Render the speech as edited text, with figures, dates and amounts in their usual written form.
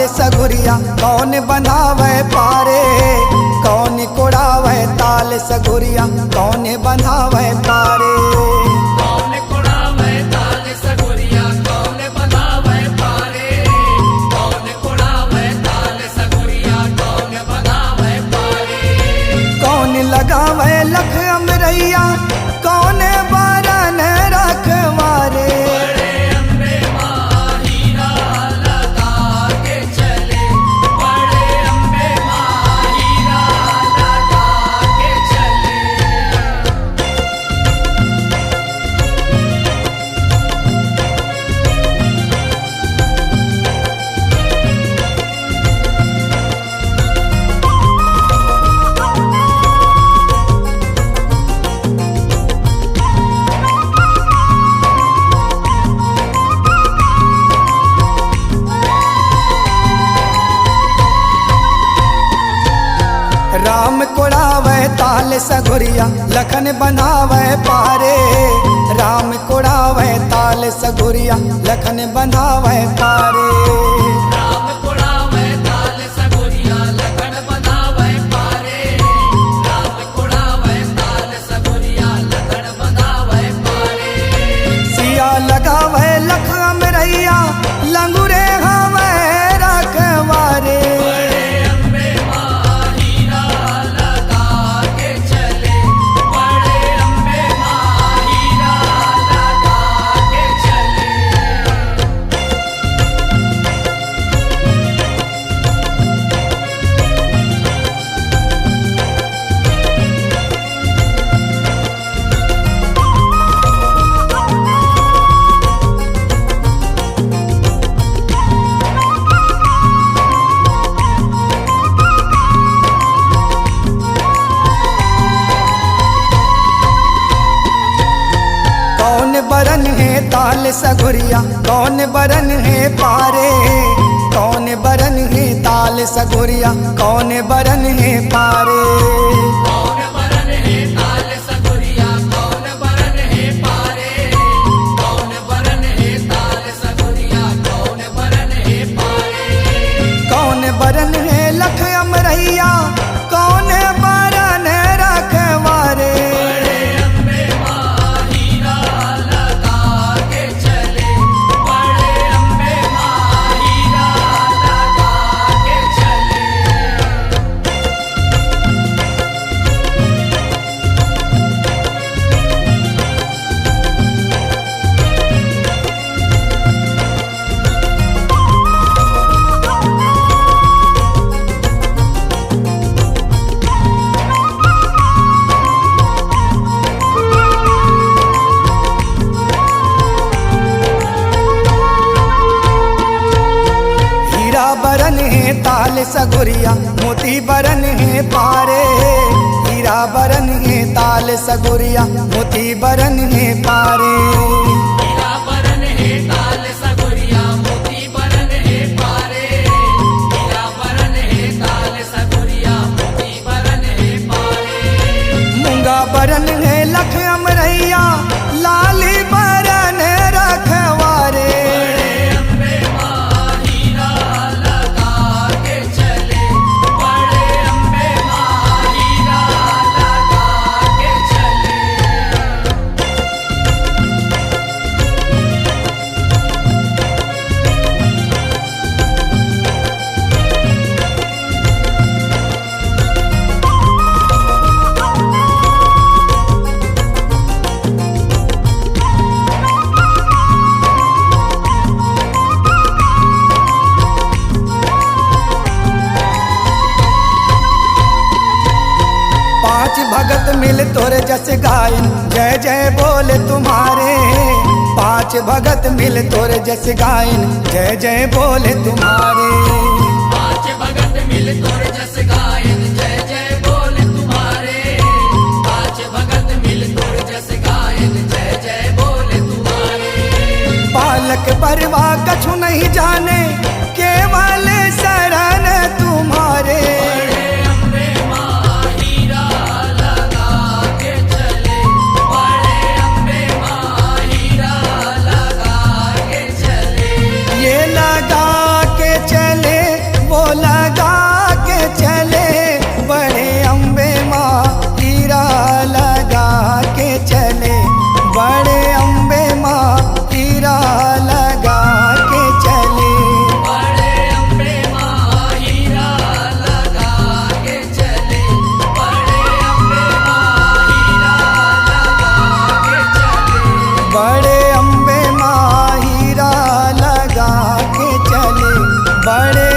ताल सगुरिया कौन बंधावे पारे, कौन कुड़ावे ताल सगुरिया कौन बंधावे पारे। कौन कुड़ावे ताल सगुरिया कौन बंधावे पारे, कौन कुड़ावे ताल सगुरिया कौन बंधावे पारे। कौन लगावे लख अमरैया कौन बारन रखवारे। बड़े अम्बे माँ हीरा लगा के चले, बड़े अम्बे माँ हीरा लगा के चले। राम कुड़ावे ताल सगुरिया लखन बंधावे पारे, राम कुड़ावे ताल सगुरिया लखन बंधावे पारे। राम कुड़ावे ताल सगुरिया लखन बंधावे पारे, राम कुड़ावे ताल सगुरिया लखन बंधावे पारे। सिया लगावे लख अमरैया लंगुरे हवे रखवारे। बड़े अम्बे माँ हीरा लगा के चले, बड़े अम्बे माँ हीरा लगा के चले। कौन बरन है ताल सगुरिया कौन बरन है पारे, कौन बरन है ताल सगुरिया कौन बरन है पारे। कौन बरन है ताल सगुरिया कौन बरन है पारे, कौन बरन है ताल सगुरिया कौन बरन है पारे। कौन बरन है लख अमरैया कौन बरन रखवारे। बड़े अम्बे माँ हीरा लगा के चले, बड़े अम्बे माँ हीरा लगा के चले। हीरा बरन है ताल सगुरिया मोती बरन है पारे, हीरा बरन है ताल सगुरिया मोती बरन है पारे। हीरा बरन है ताल सगुरिया मोती बरन है पारे, हीरा बरन है ताल सगुरिया मोती बरन है पारे। मूंगा बरन है लख अमरैया लाली बरन रखवारे। बड़े अम्बे माँ हीरा लगा के चले, बड़े अम्बे माँ हीरा लगा के चले। पांच भगत मिल तोर जस गायन जय जय बोले तुम्हारे, पांच भगत मिल तोर जस गायन जय जय बोले तुम्हारे। पांच भगत मिल तोर जस गायन जय जय बोले तुम्हारे, पांच भगत मिल तोर जस गायन जय जय बोले तुम्हारे। बालक परवा कछु नहीं जाने केवल शरण तुम्हारे। बड़े अम्बे माँ हीरा लगा के चले, बड़े अम्बे माँ हीरा लगा के चले। ये लगा के चले बड़े